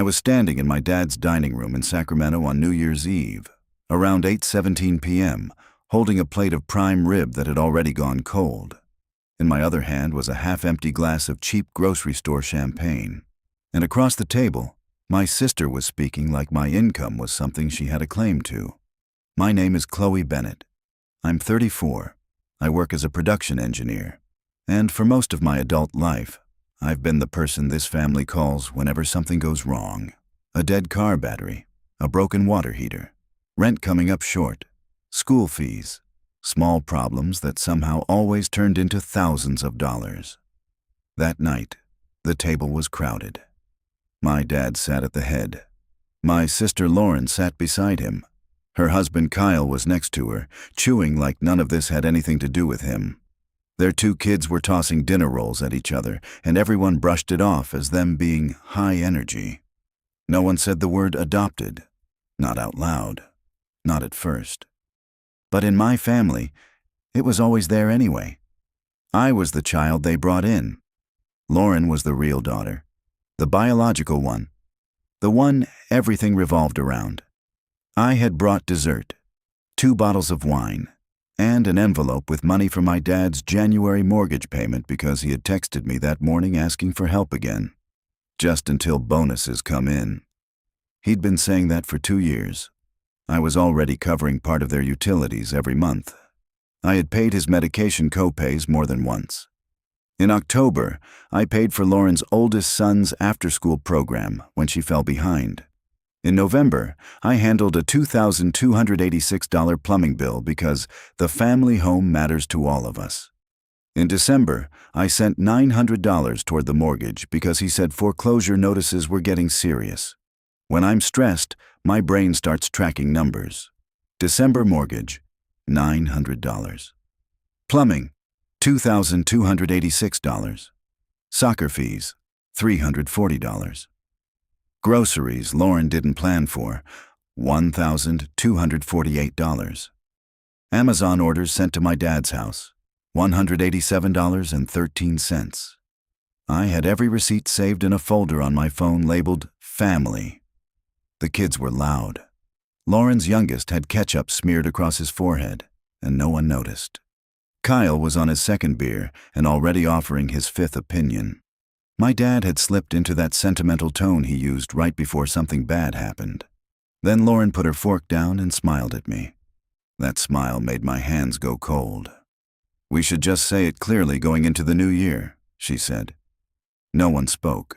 I was standing in my dad's dining room in Sacramento on New Year's Eve, around 8:17 p.m., holding a plate of prime rib that had already gone cold. In my other hand was a half-empty glass of cheap grocery store champagne. And across the table, my sister was speaking like my income was something she had a claim to. My name is Chloe Bennett. I'm 34. I work as a production engineer. And for most of my adult life, I've been the person this family calls whenever something goes wrong. A dead car battery, a broken water heater, rent coming up short, school fees, small problems that somehow always turned into thousands of dollars. That night, the table was crowded. My dad sat at the head. My sister Lauren sat beside him. Her husband Kyle was next to her, chewing like none of this had anything to do with him. Their 2 kids were tossing dinner rolls at each other, and everyone brushed it off as them being high energy. No one said the word adopted. Not out loud. Not at first. But in my family, it was always there anyway. I was the child they brought in. Lauren was the real daughter. The biological one. The one everything revolved around. I had brought dessert, 2 bottles of wine, and an envelope with money for my dad's January mortgage payment because he had texted me that morning asking for help again. Just until bonuses come in. He'd been saying that for 2 years. I was already covering part of their utilities every month. I had paid his medication co-pays more than once. In October, I paid for Lauren's oldest son's after-school program when she fell behind. In November, I handled a $2,286 plumbing bill because the family home matters to all of us. In December, I sent $900 toward the mortgage because he said foreclosure notices were getting serious. When I'm stressed, my brain starts tracking numbers. December mortgage, $900. Plumbing, $2,286. Soccer fees, $340. Groceries Lauren didn't plan for, $1,248. Amazon orders sent to my dad's house, $187.13. I had every receipt saved in a folder on my phone labeled Family. The kids were loud. Lauren's youngest had ketchup smeared across his forehead, and no one noticed. Kyle was on his 2nd beer and already offering his 5th opinion. My dad had slipped into that sentimental tone he used right before something bad happened. Then Lauren put her fork down and smiled at me. That smile made my hands go cold. "We should just say it clearly going into the new year," she said. No one spoke.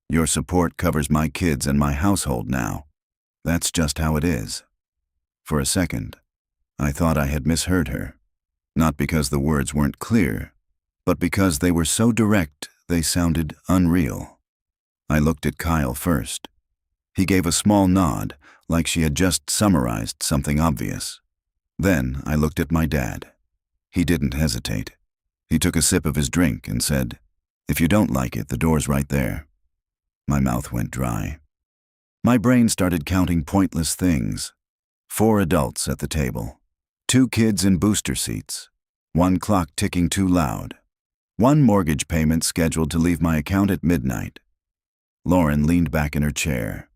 "Your support covers my kids and my household now. That's just how it is." For a second, I thought I had misheard her. Not because the words weren't clear, but because they were so direct they sounded unreal. I looked at Kyle first. He gave a small nod, like she had just summarized something obvious. Then I looked at my dad. He didn't hesitate. He took a sip of his drink and said, "If you don't like it, the door's right there." My mouth went dry. My brain started counting pointless things. 4 adults at the table. 2 kids in booster seats. 1 clock ticking too loud. 1 mortgage payment scheduled to leave my account at midnight. Lauren leaned back in her chair.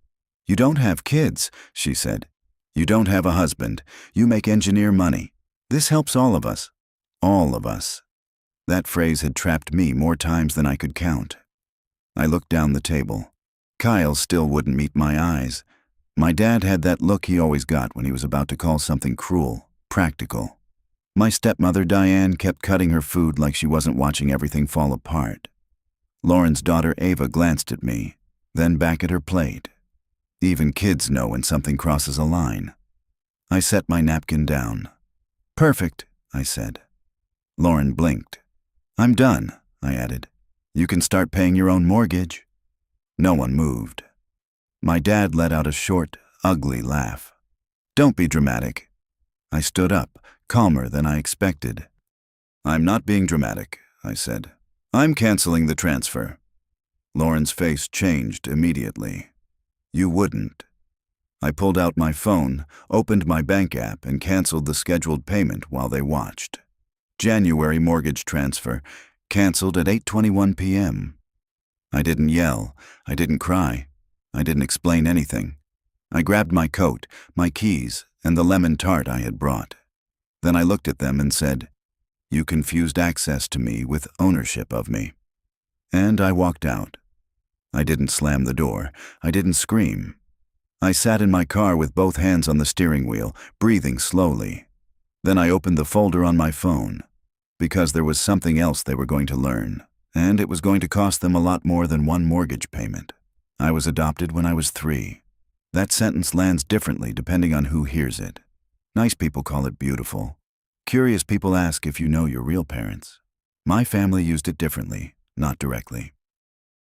"You don't have kids," she said. "You don't have a husband. You make engineer money. This helps all of us. All of us." That phrase had trapped me more times than I could count. I looked down the table. Kyle still wouldn't meet my eyes. My dad had that look he always got when he was about to call something cruel, practical. My stepmother Diane kept cutting her food like she wasn't watching everything fall apart. Lauren's daughter Ava glanced at me, then back at her plate. Even kids know when something crosses a line. I set my napkin down. "Perfect," I said. Lauren blinked. "I'm done," I added. "You can start paying your own mortgage." No one moved. My dad let out a short, ugly laugh. "Don't be dramatic." I stood up, calmer than I expected. "I'm not being dramatic," I said. "I'm canceling the transfer." Lauren's face changed immediately. "You wouldn't." I pulled out my phone, opened my bank app, and canceled the scheduled payment while they watched. January mortgage transfer, canceled at 8:21 p.m. I didn't yell. I didn't cry. I didn't explain anything. I grabbed my coat, my keys, and the lemon tart I had brought. Then I looked at them and said, "You confused access to me with ownership of me." And I walked out. I didn't slam the door. I didn't scream. I sat in my car with both hands on the steering wheel, breathing slowly. Then I opened the folder on my phone, because there was something else they were going to learn, and it was going to cost them a lot more than one mortgage payment. I was adopted when I was 3. That sentence lands differently depending on who hears it. Nice people call it beautiful. Curious people ask if you know your real parents. My family used it differently, not directly.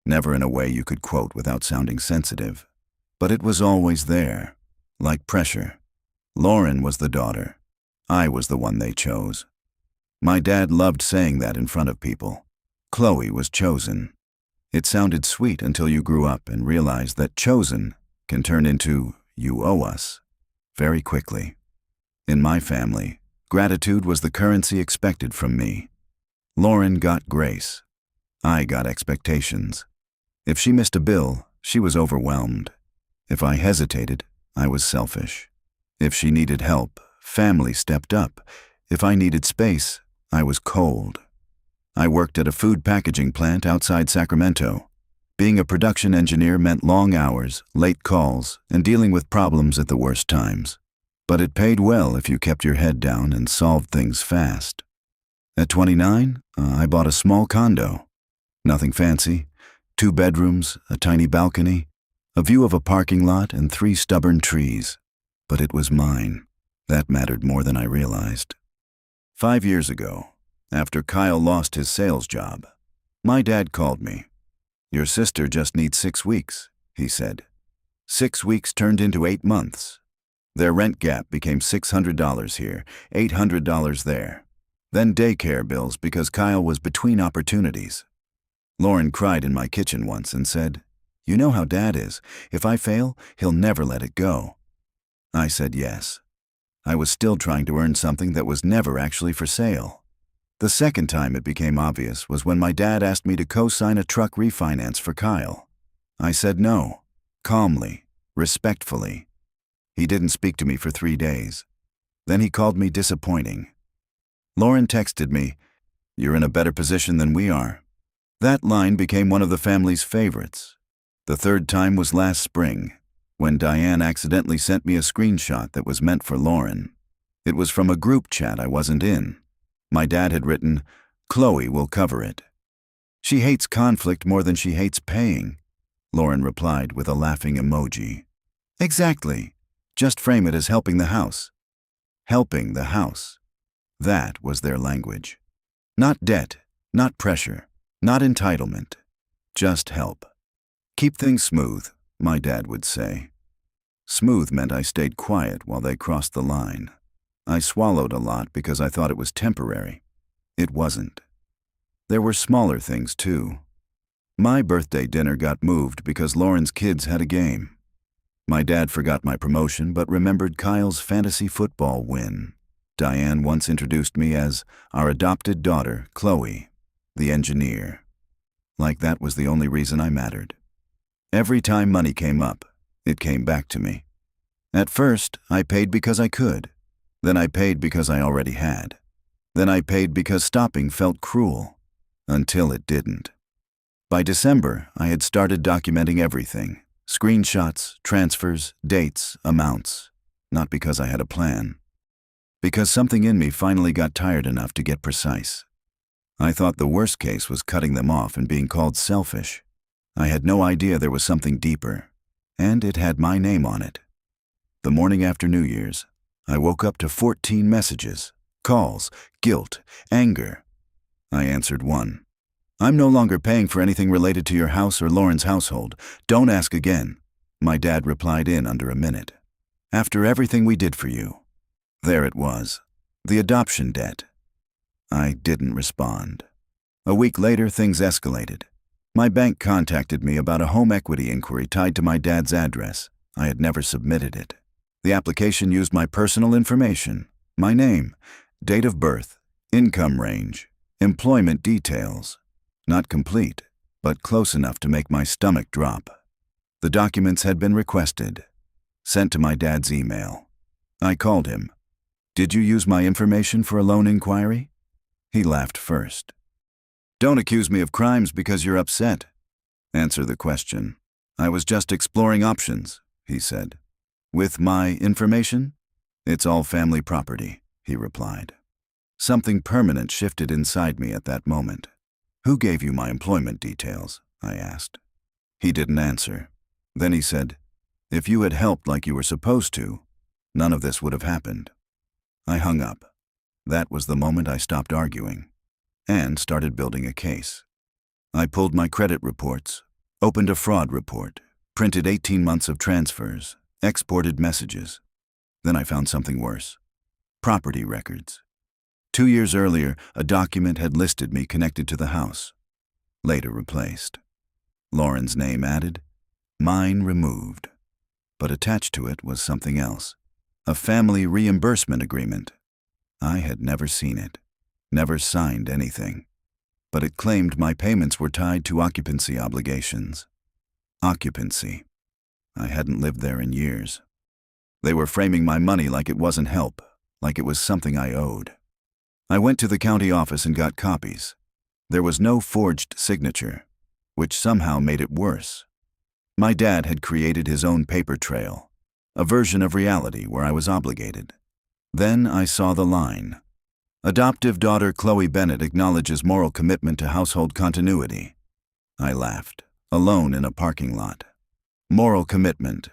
Never in a way you could quote without sounding sensitive. But it was always there, like pressure. Lauren was the daughter. I was the one they chose. My dad loved saying that in front of people. Chloe was chosen. It sounded sweet until you grew up and realized that chosen can turn into "you owe us" very quickly. In my family, gratitude was the currency expected from me. Lauren got grace. I got expectations. If she missed a bill, she was overwhelmed. If I hesitated, I was selfish. If she needed help, family stepped up. If I needed space, I was cold. I worked at a food packaging plant outside Sacramento. Being a production engineer meant long hours, late calls, and dealing with problems at the worst times. But it paid well if you kept your head down and solved things fast. At 29, I bought a small condo. Nothing fancy. 2 bedrooms, a tiny balcony, a view of a parking lot, and 3 stubborn trees. But it was mine. That mattered more than I realized. 5 years ago, after Kyle lost his sales job, my dad called me. "Your sister just needs 6 weeks," he said. 6 weeks turned into 8 months. Their rent gap became $600 here, $800 there. Then daycare bills because Kyle was between opportunities. Lauren cried in my kitchen once and said, "You know how Dad is. If I fail, he'll never let it go." I said yes. I was still trying to earn something that was never actually for sale. The second time it became obvious was when my dad asked me to co-sign a truck refinance for Kyle. I said no, calmly, respectfully. He didn't speak to me for 3 days. Then he called me disappointing. Lauren texted me, "You're in a better position than we are." That line became one of the family's favorites. The third time was last spring, when Diane accidentally sent me a screenshot that was meant for Lauren. It was from a group chat I wasn't in. My dad had written, "Chloe will cover it." "She hates conflict more than she hates paying," Lauren replied with a laughing emoji. "Exactly. Just frame it as helping the house." Helping the house. That was their language. Not debt, not pressure, not entitlement. Just help. "Keep things smooth," my dad would say. Smooth meant I stayed quiet while they crossed the line. I swallowed a lot because I thought it was temporary. It wasn't. There were smaller things too. My birthday dinner got moved because Lauren's kids had a game. My dad forgot my promotion but remembered Kyle's fantasy football win. Diane once introduced me as our adopted daughter, Chloe, the engineer. Like that was the only reason I mattered. Every time money came up, it came back to me. At first, I paid because I could. Then I paid because I already had. Then I paid because stopping felt cruel. Until it didn't. By December, I had started documenting everything. Screenshots, transfers, dates, amounts. Not because I had a plan. Because something in me finally got tired enough to get precise. I thought the worst case was cutting them off and being called selfish. I had no idea there was something deeper. And it had my name on it. The morning after New Year's, I woke up to 14 messages, calls, guilt, anger. I answered one. "I'm no longer paying for anything related to your house or Lauren's household. Don't ask again." My dad replied in under a minute. "After everything we did for you." There it was. The adoption debt. I didn't respond. A week later, things escalated. My bank contacted me about a home equity inquiry tied to my dad's address. I had never submitted it. The application used my personal information, my name, date of birth, income range, employment details. Not complete, but close enough to make my stomach drop. The documents had been requested, sent to my dad's email. I called him. "Did you use my information for a loan inquiry?" He laughed first. "Don't accuse me of crimes because you're upset. Answer the question." "I was just exploring options," he said. "With my information?" "It's all family property," he replied. Something permanent shifted inside me at that moment. "Who gave you my employment details?" I asked. He didn't answer. Then he said, "If you had helped like you were supposed to, none of this would have happened." I hung up. That was the moment I stopped arguing and started building a case. I pulled my credit reports, opened a fraud report, printed 18 months of transfers, exported messages. Then I found something worse. Property records. 2 years earlier, a document had listed me connected to the house. Later replaced. Lauren's name added, mine removed. But attached to it was something else. A family reimbursement agreement. I had never seen it, never signed anything. But it claimed my payments were tied to occupancy obligations. Occupancy. I hadn't lived there in years. They were framing my money like it wasn't help, like it was something I owed. I went to the county office and got copies. There was no forged signature, which somehow made it worse. My dad had created his own paper trail, a version of reality where I was obligated. Then I saw the line. Adoptive daughter Chloe Bennett acknowledges moral commitment to household continuity. I laughed, alone in a parking lot. Moral commitment.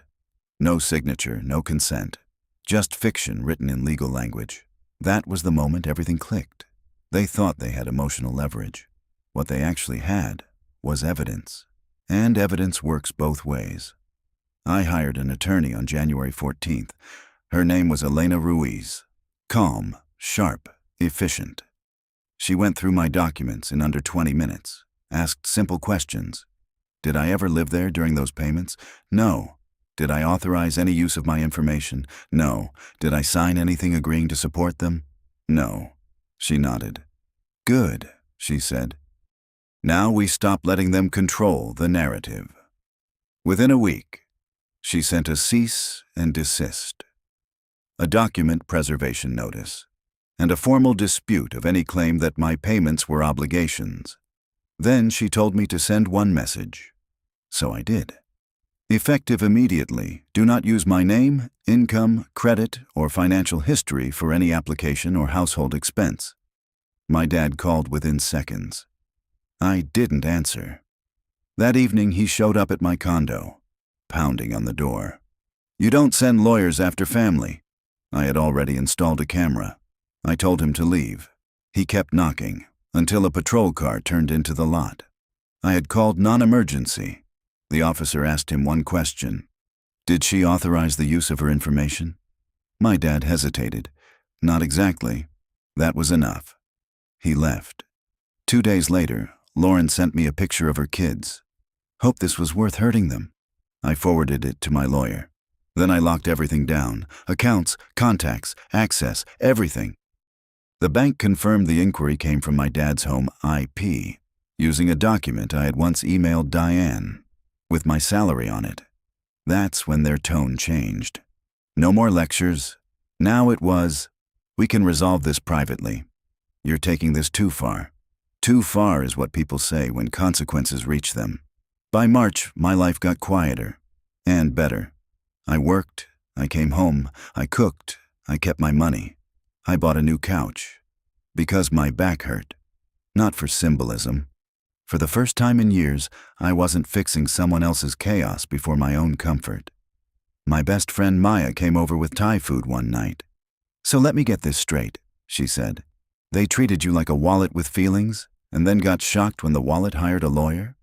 No signature, no consent. Just fiction written in legal language. That was the moment everything clicked. They thought they had emotional leverage. What they actually had was evidence. And evidence works both ways. I hired an attorney on January 14th. Her name was Elena Ruiz. Calm, sharp, efficient. She went through my documents in under 20 minutes, asked simple questions. Did I ever live there during those payments? No. Did I authorize any use of my information? No. Did I sign anything agreeing to support them? No. She nodded. Good, she said. Now we stop letting them control the narrative. Within a week, she sent a cease and desist, a document preservation notice, and a formal dispute of any claim that my payments were obligations. Then she told me to send one message. So I did. Effective immediately, do not use my name, income, credit, or financial history for any application or household expense. My dad called within seconds. I didn't answer. That evening he showed up at my condo, pounding on the door. You don't send lawyers after family. I had already installed a camera. I told him to leave. He kept knocking until a patrol car turned into the lot. I had called non-emergency. The officer asked him one question. Did she authorize the use of her information? My dad hesitated. Not exactly. That was enough. He left. 2 days later, Lauren sent me a picture of her kids. Hope this was worth hurting them. I forwarded it to my lawyer. Then I locked everything down. Accounts, contacts, access, everything. The bank confirmed the inquiry came from my dad's home IP, using a document I had once emailed Diane, with my salary on it. That's when their tone changed. No more lectures. Now it was, we can resolve this privately. You're taking this too far. Too far is what people say when consequences reach them. By March, my life got quieter and better. I worked, I came home, I cooked, I kept my money. I bought a new couch because my back hurt. Not for symbolism. For the first time in years, I wasn't fixing someone else's chaos before my own comfort. My best friend Maya came over with Thai food one night. So let me get this straight, she said. They treated you like a wallet with feelings, and then got shocked when the wallet hired a lawyer?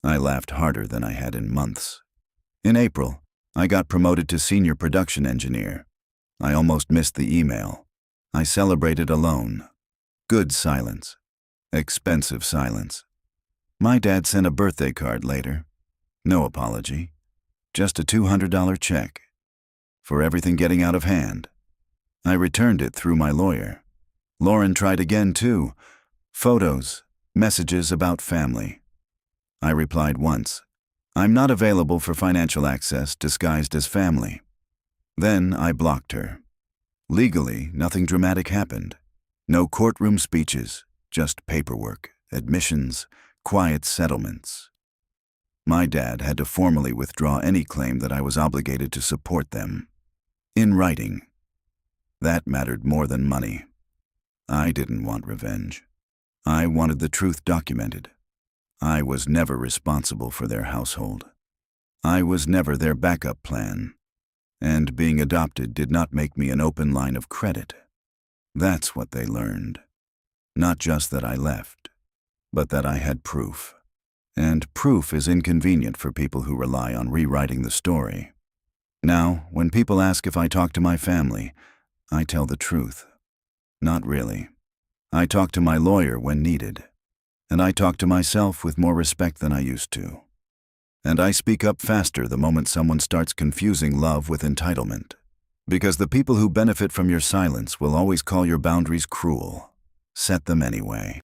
I laughed harder than I had in months. In April, I got promoted to senior production engineer. I almost missed the email. I celebrated alone. Good silence. Expensive silence. My dad sent a birthday card later. No apology. Just a $200 check. For everything getting out of hand. I returned it through my lawyer. Lauren tried again too. Photos, messages about family. I replied once. I'm not available for financial access disguised as family. Then I blocked her. Legally, nothing dramatic happened. No courtroom speeches, just paperwork, admissions, quiet settlements. My dad had to formally withdraw any claim that I was obligated to support them. In writing. That mattered more than money. I didn't want revenge. I wanted the truth documented. I was never responsible for their household. I was never their backup plan. And being adopted did not make me an open line of credit. That's what they learned. Not just that I left, but that I had proof. And proof is inconvenient for people who rely on rewriting the story. Now, when people ask if I talk to my family, I tell the truth. Not really. I talk to my lawyer when needed. And I talk to myself with more respect than I used to. And I speak up faster the moment someone starts confusing love with entitlement. Because the people who benefit from your silence will always call your boundaries cruel. Set them anyway.